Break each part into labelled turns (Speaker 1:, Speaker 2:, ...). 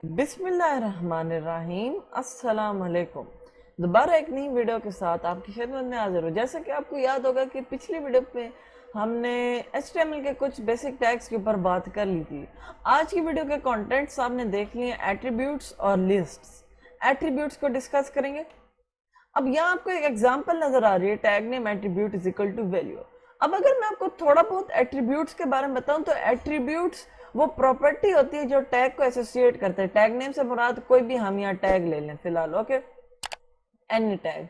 Speaker 1: बिस्मिल्लाहिर्रहमानिर्रहीम। अस्सलाम वालेकुम। दोबारा एक नई वीडियो के साथ आपकी खिदमत में हाजिर हूँ। जैसा कि आपको याद होगा कि पिछली वीडियो में हमने HTML के कुछ बेसिक टैग्स के ऊपर बात कर ली थी। आज की वीडियो के कंटेंट्स आपने देख लिए, एट्रीब्यूट्स और लिस्ट्स। एट्रीब्यूट्स को डिस्कस करेंगे। अब यहाँ आपको एक एग्जांपल नजर आ रही है, tag name attribute is equal to value. अब अगर मैं आपको थोड़ा बहुत एट्रीब्यूट्स के बारे में बताऊं तो एट्रीब्यूट्स वो प्रॉपर्टी होती है जो टैग को एसोसिएट करते हैं। टैग नेम से मुराद कोई भी हम यहाँ टैग ले लें फिलहाल, ओके, एनी टैग,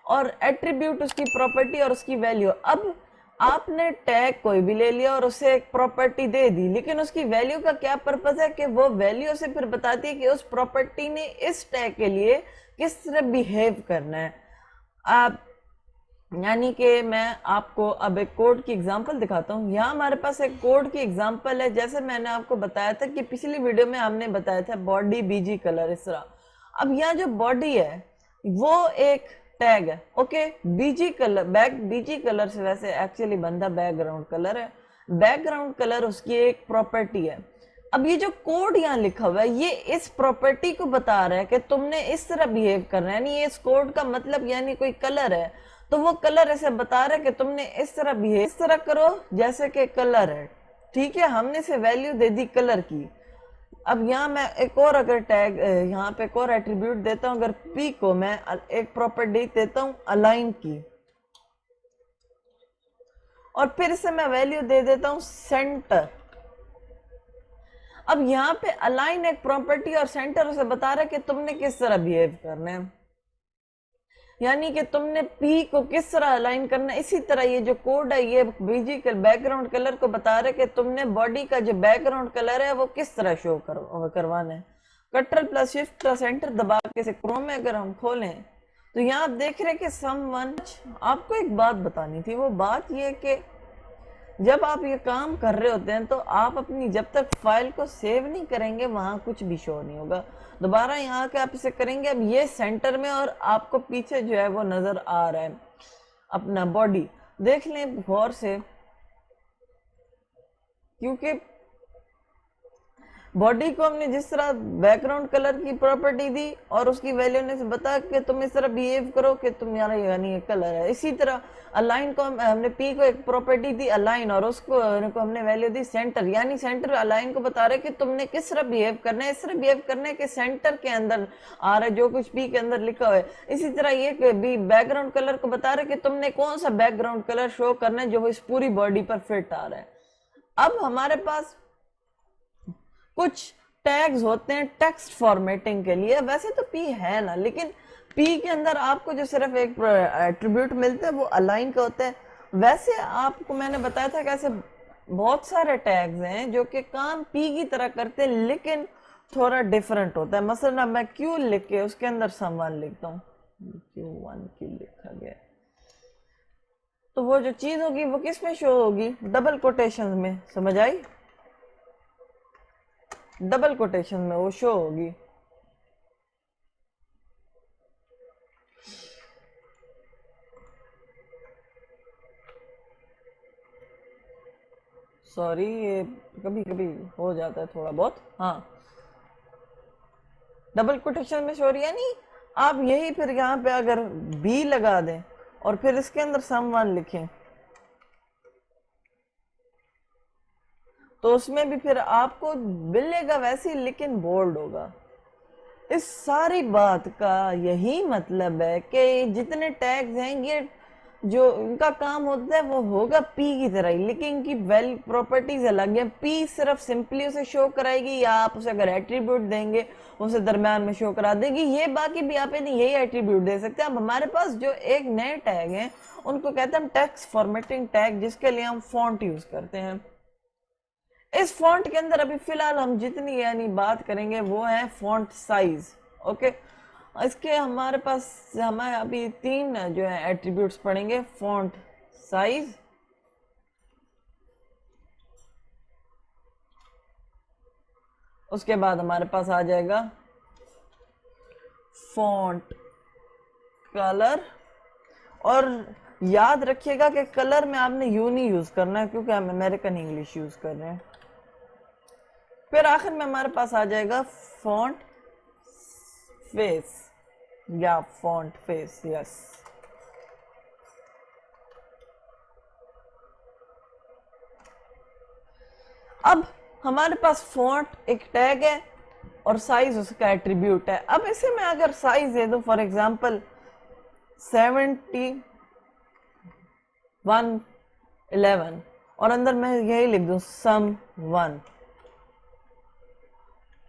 Speaker 1: और एट्रीब्यूट उसकी प्रॉपर्टी और उसकी वैल्यू। अब आपने टैग कोई भी ले लिया और उसे एक प्रॉपर्टी दे दी, लेकिन उसकी वैल्यू का क्या पर्पज है कि वो वैल्यू से फिर बताती है कि उस प्रॉपर्टी ने इस टैग के लिए किस तरह बिहेव करना है। आप यानी कि मैं आपको अब एक कोड की एग्जांपल दिखाता हूँ। यहाँ हमारे पास एक कोड की एग्जांपल है। जैसे मैंने आपको बताया था कि पिछली वीडियो में हमने बताया था बॉडी बीजी कलर इस तरह। अब यहाँ जो बॉडी है वो एक टैग है, okay. BG colour, BG colour से वैसे एक्चुअली बनता बैकग्राउंड कलर है। बैकग्राउंड कलर उसकी एक प्रॉपर्टी है। अब ये जो कोड यहाँ लिखा हुआ है ये इस प्रॉपर्टी को बता रहा है कि तुमने इस तरह बिहेव करना है। यानी इस कोड का मतलब यानी कोई कलर है तो वो कलर ऐसे बता रहा है कि तुमने इस तरह बिहेव, इस तरह करो जैसे कि कलर है, ठीक है। हमने इसे वैल्यू दे दी कलर की। अब यहाँ मैं एक और अगर टैग यहाँ पे एक और एट्रीब्यूट देता हूँ। अगर पी को मैं एक प्रॉपर्टी देता हूँ अलाइन की, और फिर इसे मैं वैल्यू दे देता हूँ सेंटर। अब यहाँ पे अलाइन एक प्रॉपर्टी और सेंटर उसे बता रहा है कि तुमने किस तरह बिहेव करना है, यानी कि तुमने पी को किस तरह अलाइन करना है। इसी तरह ये जो कोड है ये बीजी बैकग्राउंड कलर को बता रहा है कि तुमने बॉडी का जो बैकग्राउंड कलर है वो किस तरह शो करवाना है। Control plus shift plus enter दबा के इसे क्रोम में अगर हम खोलें तो यहाँ आप देख रहे हैं कि समवन, आपको एक बात बतानी थी। वो बात ये कि जब आप ये काम कर रहे होते हैं तो आप अपनी जब तक फाइल को सेव नहीं करेंगे वहां कुछ भी शो नहीं होगा। दोबारा यहाँ के आप इसे करेंगे। अब ये सेंटर में और आपको पीछे जो है वो नजर आ रहा है अपना बॉडी। देख लें गौर से, क्योंकि बॉडी को हमने जिस तरह बैकग्राउंड कलर की प्रॉपर्टी दी और उसकी वैल्यू ने से बता कि तुम इस तरह बिहेव करो कि तुम्हारा यानी ये कलर है। इसी तरह अलाइन को हमने पी को एक प्रॉपर्टी दी अलाइन और उसको हमने वैल्यू दी सेंटर। यानी सेंटर अलाइन को बता रहे कि तुमने किस तरह बिहेव करना है। इस तरह बिहेव करना है कि सेंटर के अंदर आ रहा है जो कुछ पी के अंदर लिखा हुआ है। इसी तरह ये भी बैकग्राउंड कलर को बता रहे कि तुमने कौन सा बैकग्राउंड कलर शो करना है जो इस पूरी बॉडी पर फिट आ रहा है। अब हमारे पास कुछ टैग्स होते हैं टेक्स्ट फॉर्मेटिंग के लिए। वैसे तो पी है ना, लेकिन पी के अंदर आपको जो सिर्फ एक एट्रीब्यूट मिलता है वो अलाइन का होता है। वैसे आपको मैंने बताया था कि ऐसे बहुत सारे टैग्स हैं जो कि काम पी की तरह करते हैं लेकिन थोड़ा डिफरेंट होता है। मसलन अब मैं क्यू लिख के उसके अंदर समवन लिखता हूँ, Q1 की लिखा गया, तो वो जो चीज होगी वो किस में शो होगी? डबल कोटेशन में। समझ आई? डबल कोटेशन में वो शो होगी। सॉरी, ये कभी कभी हो जाता है थोड़ा बहुत। हाँ, डबल कोटेशन में शो, यानी आप यही फिर यहाँ पे अगर बी लगा दें और फिर इसके अंदर समवन लिखें तो उसमें भी फिर आपको मिलेगा वैसे लेकिन बोल्ड होगा। इस सारी बात का यही मतलब है कि जितने टैग्स हैं ये जो इनका काम होता है वो होगा पी की तरह ही, लेकिन इनकी वेल प्रॉपर्टीज अलग है। पी सिर्फ सिंपली उसे शो कराएगी या आप उसे अगर एट्रीब्यूट देंगे उसे दरम्यान में शो करा देगी। ये बाकी भी आप यही एट्रीब्यूट दे सकते हैं। अब हमारे पास जो एक नए टैग हैं उनको कहते हैं हम टेक्स्ट फॉर्मेटिंग टैग, जिसके लिए हम फॉन्ट यूज करते हैं। इस फॉन्ट के अंदर अभी फिलहाल हम जितनी यानी बात करेंगे वो है फॉन्ट साइज, ओके। इसके हमारे पास हमें अभी तीन जो है एट्रीब्यूट्स पढ़ेंगे। फॉन्ट साइज, उसके बाद हमारे पास आ जाएगा फॉन्ट कलर, और याद रखिएगा कि कलर में आपने यू नहीं यूज करना है क्योंकि हम अमेरिकन इंग्लिश यूज कर रहे हैं। फिर आखिर में हमारे पास आ जाएगा फॉन्ट फेस या फॉन्ट फेस, यस। अब हमारे पास फॉन्ट एक टैग है और साइज उसका एट्रीब्यूट है। अब इसे मैं अगर साइज दे दूं फॉर एग्जांपल 7111 और अंदर मैं यही लिख दूं sum1,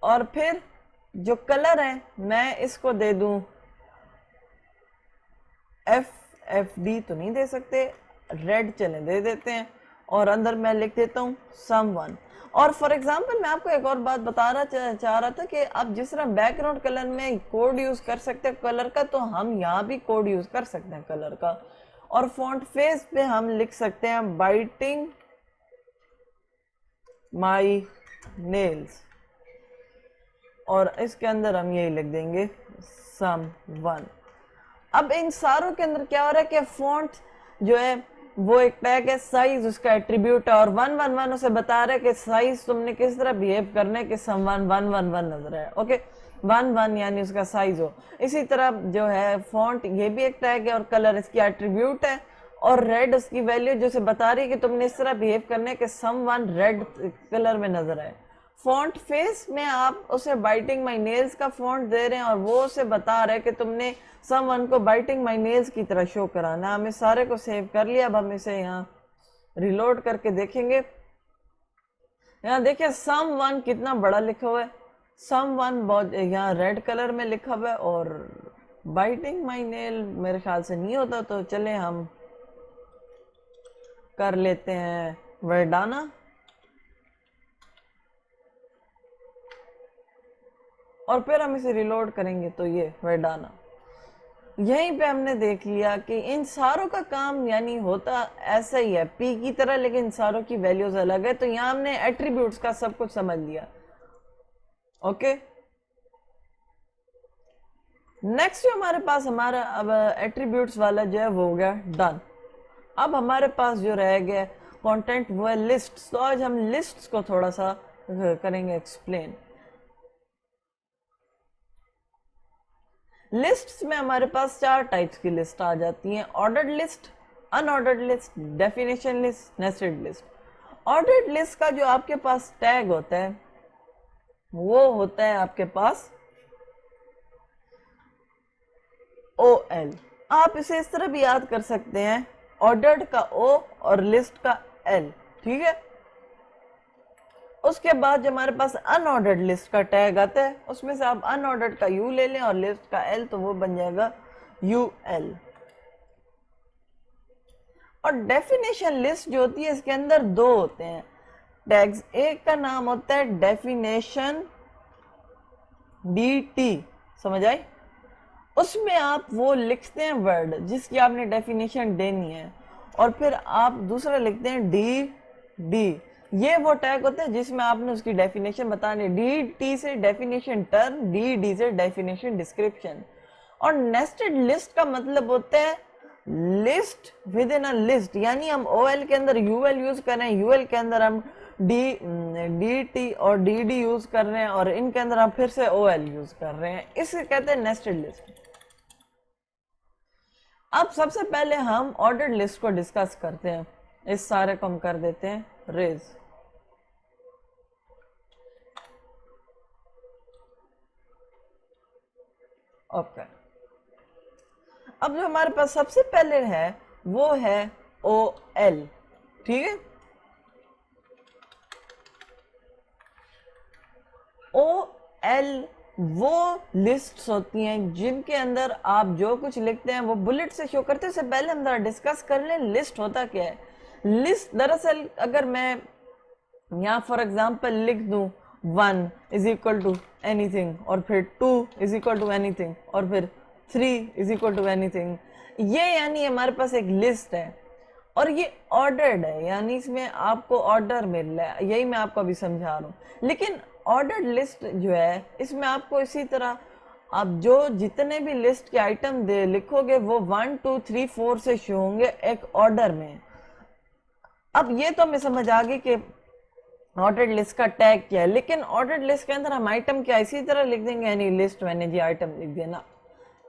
Speaker 1: और फिर जो कलर है मैं इसको दे दूं FFD तो नहीं दे सकते, रेड चले दे देते हैं, और अंदर मैं लिख देता हूं sum1। और फॉर एग्जांपल मैं आपको एक और बात चाह रहा था कि आप जिस तरह बैकग्राउंड कलर में कोड यूज कर सकते हैं कलर का, तो हम यहाँ भी कोड यूज कर सकते हैं कलर का। और फॉन्ट फेस पे हम लिख सकते हैं बाइटिंग माई नेल्स, और इसके अंदर हम यही लिख देंगे sum1। अब इन सारों के अंदर क्या हो रहा है कि फॉन्ट जो है वो एक टैग है, साइज उसका एट्रीब्यूट है, और 111 उसे बता रहा है कि साइज तुमने किस तरह बिहेव करना है कि sum1 111 नजर है, ओके 11 यानी उसका साइज हो। इसी तरह जो है फॉन्ट ये भी एक टैग है और कलर इसकी एट्रीब्यूट है, और रेड उसकी वैल्यू जो से बता रही है कि तुमने इस तरह बिहेव करना है कि sum1 रेड कलर में नजर आए। फॉन्ट फेस में आप उसे बाइटिंग माई नेल्स का फॉन्ट दे रहे हैं और वो उसे बता रहा है कि तुमने sum1 को बाइटिंग माई नेल्स की तरह शो कराना। हम इस सारे को सेव कर लिया। अब हम इसे यहाँ रिलोड करके देखेंगे। यहाँ देखिए sum1 कितना बड़ा लिखा हुआ है, sum1 बहुत यहाँ रेड कलर में लिखा हुआ है, और बाइटिंग माई नेल मेरे ख्याल से नहीं होता, तो चले हम कर लेते हैं वर्डाना, और फिर हम इसे रिलोड करेंगे तो ये वर्डाना। यहीं पे हमने देख लिया कि इन सारों का काम यानी होता ऐसा ही है पी की तरह, लेकिन सारों की वैल्यूज अलग है। तो यहाँ हमने एट्रीब्यूट्स का सब कुछ समझ लिया, ओके। नेक्स्ट जो हमारे पास हमारा अब एट्रीब्यूट्स वाला जो है वो हो गया डन। अब हमारे पास जो रह गया कंटेंट वो है लिस्ट। तो आज हम लिस्ट्स को थोड़ा सा करेंगे एक्सप्लेन। लिस्ट्स में हमारे पास 4 टाइप्स की लिस्ट आ जाती हैं, ordered list, unordered list, definition list, nested list. Ordered list का जो आपके पास टैग होता है वो होता है आपके पास OL। आप इसे इस तरह भी याद कर सकते हैं, ऑर्डर्ड का O और लिस्ट का L, ठीक है। उसके बाद जो हमारे पास अनऑर्डर्ड लिस्ट का टैग आता है उसमें से आप अनऑर्डर्ड का U ले लें और लिस्ट का L, तो वो बन जाएगा UL। और डेफिनेशन लिस्ट जो होती है इसके अंदर 2 होते हैं टैग्स। एक का नाम होता है डेफिनेशन DT, समझ आई। उसमें आप वो लिखते हैं वर्ड जिसकी आपने डेफिनेशन देनी है, और फिर आप दूसरा लिखते हैं DD। ये वो टैग होता है जिसमें आपने उसकी डेफिनेशन बतानी। DT से डेफिनेशन टर्म, DD से डेफिनेशन डिस्क्रिप्शन। और नेस्टेड लिस्ट का मतलब होता है list with in a list, यानी हम OL के अंदर UL यूज कर रहे हैं, UL के अंदर हम DT और DD यूज कर रहे हैं, और इनके अंदर हम फिर से OL यूज कर रहे हैं। इसे कहते हैं नेस्टेड लिस्ट। अब सबसे पहले हम ऑर्डर्ड लिस्ट को डिस्कस करते हैं। इस सारे को हम कर देते हैं रेज। ओके, अब जो हमारे पास सबसे पहले है वो है OL, ठीक है। OL वो लिस्ट्स होती हैं जिनके अंदर आप जो कुछ लिखते हैं वो बुलेट से शो करते हैं। इससे पहले हम जरा डिस्कस कर लें लिस्ट होता क्या है। लिस्ट दरअसल अगर मैं यहाँ फॉर एग्जांपल लिख दूं 1 इज इक्वल टू एनीथिंग, और फिर 2 इज इक्वल टू एनीथिंग, और फिर 3 इज इक्वल टू एनीथिंग, ये यानी हमारे पास एक लिस्ट है और ये ऑर्डर्ड है, यानी इसमें आपको ऑर्डर मिल रहा है। यही मैं आपको अभी समझा रहा हूँ। लेकिन ऑर्डर्ड लिस्ट जो है इसमें आपको इसी तरह आप जो जितने भी लिस्ट के आइटम दे लिखोगे वो 1 2 3 4 से शो होंगे एक ऑर्डर में। अब ये तो हमें समझ आ गई कि ऑर्डर्ड लिस्ट का टैग क्या है, लेकिन ऑर्डर्ड लिस्ट के अंदर हम आइटम क्या इसी तरह लिख देंगे, यानी लिस्ट मैंने जी आइटम लिख दिया ना।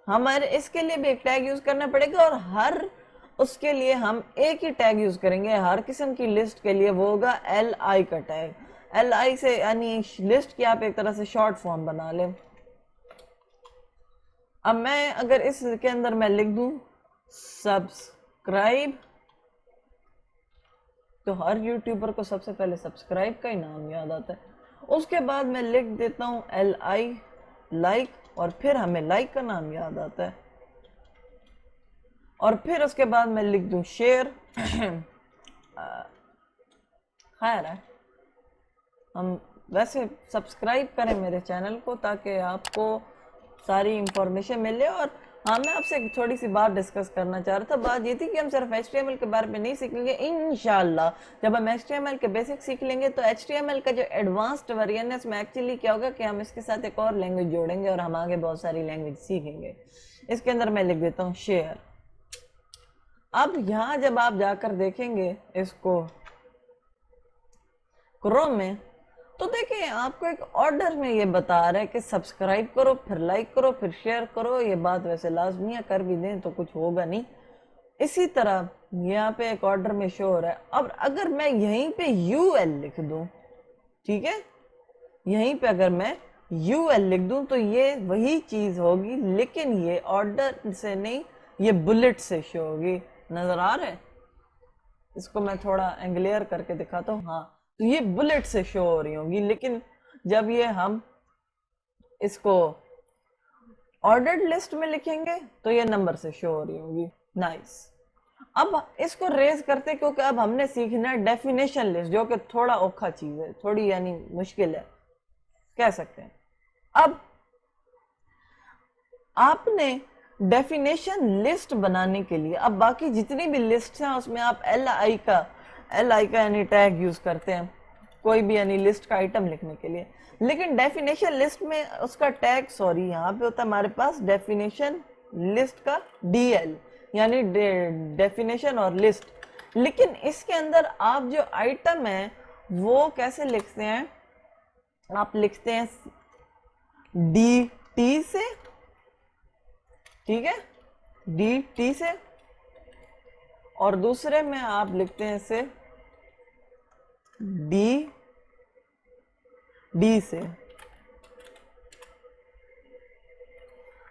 Speaker 1: हमारे इसके लिए भी एक टैग यूज करना पड़ेगा, और हर उसके लिए हम एक ही टैग यूज करेंगे। हर किस्म की लिस्ट के लिए वो होगा LI का टैग। LI से यानी लिस्ट की आप एक तरह से शॉर्ट फॉर्म बना लें। अब मैं अगर इसके अंदर मैं लिख दूं सब्सक्राइब, तो हर यूट्यूबर को सबसे पहले सब्सक्राइब का ही नाम याद आता है। उसके बाद मैं लिख देता हूं LI लाइक, और फिर हमें लाइक का नाम याद आता है। और फिर उसके बाद मैं लिख दूं शेयर। खैर है, हम वैसे सब्सक्राइब करें मेरे चैनल को ताकि आपको सारी इंफॉर्मेशन मिले। और हाँ, मैं आपसे एक थोड़ी सी बात डिस्कस करना चाह रहा था। बात ये थी कि हम सिर्फ HTML के बारे में नहीं सीखेंगे। इंशाल्लाह जब हम HTML के बेसिक सीख लेंगे तो HTML का जो एडवांस्ड वर्जन है इसमें एक्चुअली क्या होगा कि हम इसके साथ एक और लैंग्वेज जोड़ेंगे और हम आगे बहुत सारी लैंग्वेज सीखेंगे। इसके अंदर मैं लिख देता हूँ शेयर। अब यहाँ जब आप जाकर देखेंगे इसको क्रोम में, तो देखिए आपको एक ऑर्डर में ये बता रहा है कि सब्सक्राइब करो, फिर लाइक करो, फिर शेयर करो। ये बात वैसे लाजमी है, कर भी दें तो कुछ होगा नहीं। इसी तरह यहाँ पे एक ऑर्डर में शो हो रहा है। अब अगर मैं यहीं पे UL लिख दूं, ठीक है, यहीं पे अगर मैं UL लिख दूं तो ये वही चीज होगी, लेकिन ये ऑर्डर से नहीं, ये बुलेट से शो होगी। नजर आ रहा है? इसको मैं थोड़ा एंगलियर करके दिखाता हूँ। हाँ, तो ये बुलेट से शो हो रही होंगी, लेकिन जब ये हम इसको ऑर्डर्ड लिस्ट में लिखेंगे तो ये नंबर से शो हो रही होंगी। नाइस। अब इसको रेज करते, क्योंकि अब हमने सीखना है डेफिनेशन लिस्ट, जो कि थोड़ा औखा चीज है, थोड़ी यानी मुश्किल है कह सकते हैं। अब आपने डेफिनेशन लिस्ट बनाने के लिए, अब बाकी जितनी भी लिस्ट हैं उसमें आप LI का यानी टैग यूज करते हैं कोई भी यानी लिस्ट का आइटम लिखने के लिए। लेकिन डेफिनेशन लिस्ट में उसका टैग, सॉरी, यहाँ पे होता है हमारे पास डेफिनेशन लिस्ट का DL, यानी डेफिनेशन और लिस्ट। लेकिन इसके अंदर आप जो आइटम है वो कैसे लिखते हैं, आप लिखते हैं DT से, ठीक है, DT से, और दूसरे में आप लिखते हैं इसे D से।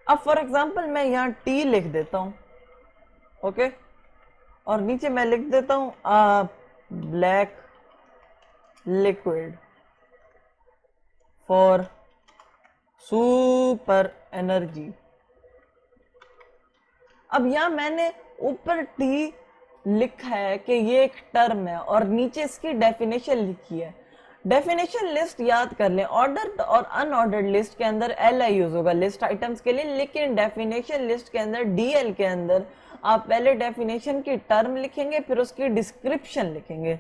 Speaker 1: अब फॉर एग्जांपल मैं यहाँ T लिख देता हूं, ओके, और नीचे मैं लिख देता हूं black liquid for super energy. अब यहां मैंने ऊपर T लिखा है कि ये एक टर्म है, और नीचे इसकी डेफिनेशन लिखी है। डेफिनेशन लिस्ट याद कर लें, ऑर्डर्ड और अनऑर्डर्ड लिस्ट के अंदर LI यूज होगा लिस्ट आइटम्स के लिए, लेकिन डेफिनेशन लिस्ट के अंदर DL के अंदर आप पहले डेफिनेशन की टर्म लिखेंगे, फिर उसकी डिस्क्रिप्शन लिखेंगे।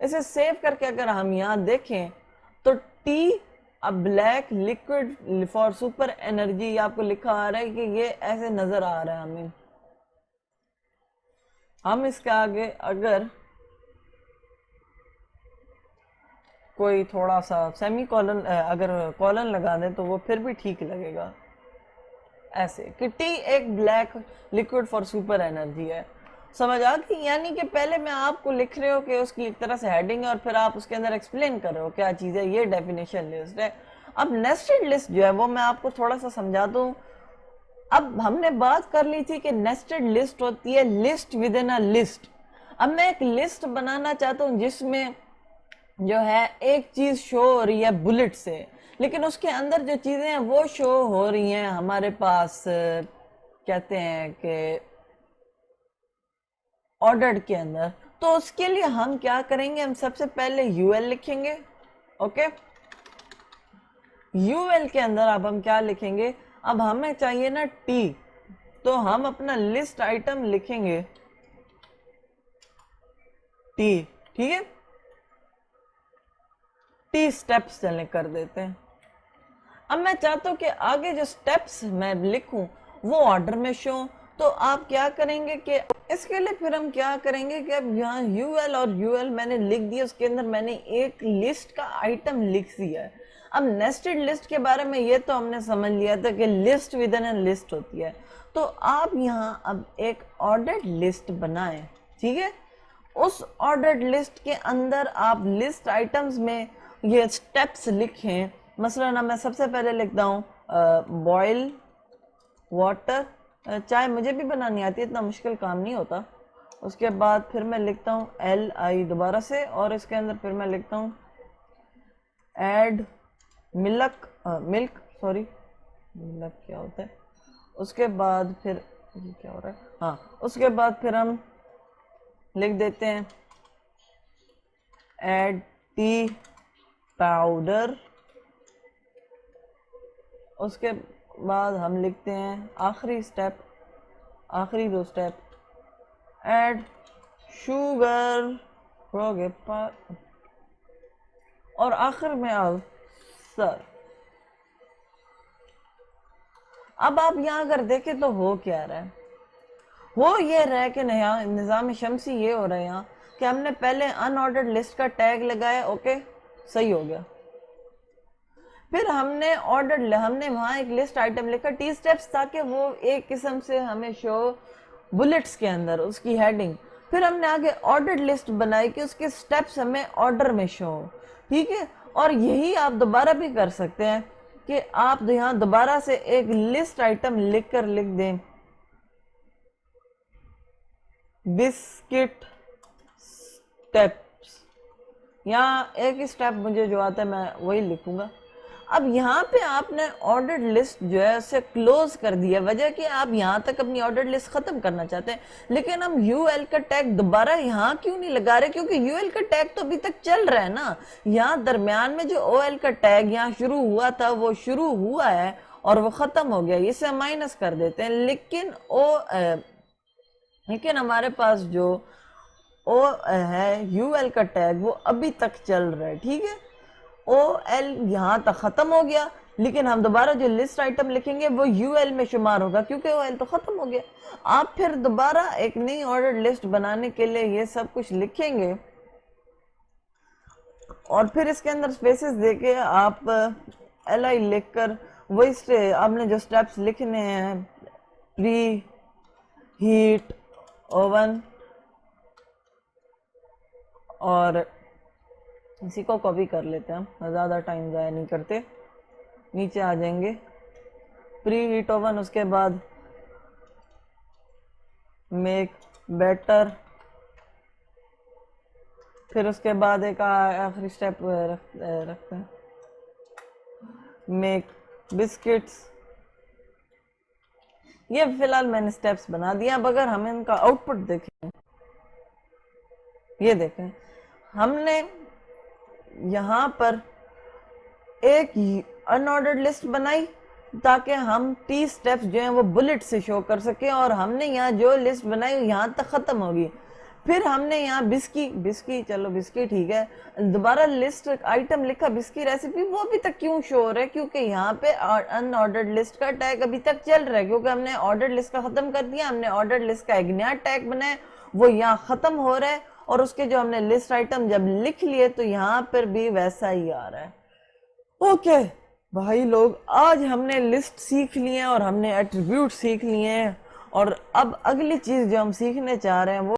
Speaker 1: इसे सेव करके अगर हम यहाँ देखें तो T अब black liquid for super energy आपको लिखा आ रहा है कि ये ऐसे नजर आ रहा है हमें। हम इसके आगे अगर कोई थोड़ा सा सेमी कॉलन अगर कॉलन लगा दें तो वो फिर भी ठीक लगेगा, ऐसे कि T एक black liquid for super energy है। समझ आ गई? यानी कि पहले मैं आपको लिख रहे हो कि उसकी एक तरह से हेडिंग है, और फिर आप उसके अंदर एक्सप्लेन कर रहे हो क्या चीज़ है। ये डेफिनेशन लिस्ट है। अब नेस्टेड लिस्ट जो है वो मैं आपको थोड़ा सा समझा दूं। अब हमने बात कर ली थी कि नेस्टेड लिस्ट होती है list with in a list. अब मैं एक लिस्ट बनाना चाहता हूं जिसमें जो है एक चीज शो हो रही है बुलेट से, लेकिन उसके अंदर जो चीजें हैं वो शो हो रही हैं हमारे पास कहते हैं कि ऑर्डर्ड के अंदर। तो उसके लिए हम क्या करेंगे, हम सबसे पहले UL लिखेंगे, ओके। UL के अंदर अब हम क्या लिखेंगे, अब हमें चाहिए ना T, तो हम अपना लिस्ट आइटम लिखेंगे T, ठीक है। T स्टेप्स चले कर देते हैं। अब मैं चाहता हूं कि आगे जो स्टेप्स मैं लिखूं वो ऑर्डर में शो, तो आप क्या करेंगे कि इसके लिए फिर हम क्या करेंगे कि अब यहाँ यूएल और यूएल मैंने लिख दिया, उसके अंदर मैंने एक लिस्ट का आइटम लिख दिया है। अब नेस्टेड लिस्ट के बारे में ये तो हमने समझ लिया था कि list with in A list होती है। तो आप यहाँ अब एक ऑर्डर्ड लिस्ट बनाएं, ठीक है। उस ऑर्डर्ड लिस्ट के अंदर आप लिस्ट आइटम्स में ये स्टेप्स लिखें। मसलन मैं सबसे पहले लिखता हूँ बॉयल वाटर, चाय मुझे भी बनानी आती है, इतना मुश्किल काम नहीं होता। उसके बाद फिर मैं लिखता हूँ LI दोबारा से, और इसके अंदर फिर मैं लिखता हूँ ऐड मिल्क सॉरी मिल्क क्या होता है। उसके बाद फिर ये क्या हो रहा है, हाँ, उसके बाद फिर हम लिख देते हैं ऐड टी पाउडर। उसके बाद हम लिखते हैं आखिरी स्टेप, आखिरी 2 स्टेप, ऐड शुगर, और आखिर में अब सर। अब आप यहाँ अगर देखें तो हो क्या रहा है, वो ये रहा है कि नया निज़ाम शमसी ये हो रहा है यहाँ कि हमने पहले अनऑर्डर्ड लिस्ट का टैग लगाया, ओके सही हो गया। फिर हमने हमने वहाँ एक लिस्ट आइटम लिखा टी स्टेप्स, ताकि वो एक किस्म से हमें शो बुलेट्स के अंदर उसकी हेडिंग। फिर हमने आगे ऑर्डर्ड लिस्ट बनाई कि उसके स्टेप्स हमें ऑर्डर में शो हो, ठीक है। और यही आप दोबारा भी कर सकते हैं कि आप यहाँ दोबारा से एक लिस्ट आइटम लिख दें बिस्किट स्टेप्स। यहाँ एक स्टेप मुझे जो आता है मैं वही लिखूंगा। अब यहाँ पे आपने ऑर्डर्ड लिस्ट जो है उसे क्लोज कर दिया, वजह कि आप यहाँ तक अपनी ऑर्डर्ड लिस्ट खत्म करना चाहते हैं। लेकिन हम यूएल का टैग दोबारा यहाँ क्यों नहीं लगा रहे, क्योंकि यूएल का टैग तो अभी तक चल रहा है ना। यहाँ दरमियान में जो ओएल का टैग यहाँ शुरू हुआ था वो शुरू हुआ है और वो खत्म हो गया, इसे माइनस कर देते हैं। लेकिन हमारे पास जो ओ है यूएल का टैग वो अभी तक चल रहा है, ठीक है। OL यहाँ तक खत्म हो गया, लेकिन हम दोबारा जो लिस्ट आइटम लिखेंगे वो UL में शुमार होगा, क्योंकि OL तो खत्म हो गया। आप फिर दोबारा एक नई ऑर्डर लिस्ट बनाने के लिए ये सब कुछ लिखेंगे और फिर इसके अंदर स्पेसेस देके आप LI लिखकर वही से आपने जो स्टेप्स लिखने हैं, प्री हीट ओवन, और इसी को कॉपी कर लेते हैं, हम ज़्यादा टाइम ज़ाया नहीं करते। नीचे आ जाएंगे प्री हीट ओवन, उसके बाद मेक बेटर, फिर उसके बाद एक आखिरी स्टेप रखते हैं मेक बिस्किट्स। ये फिलहाल मैंने स्टेप्स बना दिया। अब अगर हम इनका आउटपुट देखें, ये देखें, हमने यहाँ पर एक अनऑर्डर्ड लिस्ट बनाई ताकि हम टी स्टेप्स जो हैं वो बुलेट से शो कर सकें, और हमने यहाँ जो लिस्ट बनाई यहाँ तक ख़त्म होगी। फिर हमने यहाँ बिस्की चलो बिस्की ठीक है, दोबारा लिस्ट आइटम लिखा बिस्की रेसिपी, वो अभी तक क्यों शो हो रहा है, क्योंकि यहाँ पे अनऑर्डर्ड लिस्ट का टैग अभी तक चल रहा है, क्योंकि हमने ऑर्डर्ड लिस्ट का ख़त्म कर दिया। हमने ऑर्डर्ड लिस्ट का एक नया टैग बनाया, वो यहाँ ख़त्म हो रहा है, और उसके जो हमने लिस्ट आइटम जब लिख लिए तो यहाँ पर भी वैसा ही आ रहा है। ओके भाई लोग, आज हमने लिस्ट सीख लिए और हमने एट्रीब्यूट सीख लिए हैं, और अब अगली चीज़ जो हम सीखने चाह रहे हैं वो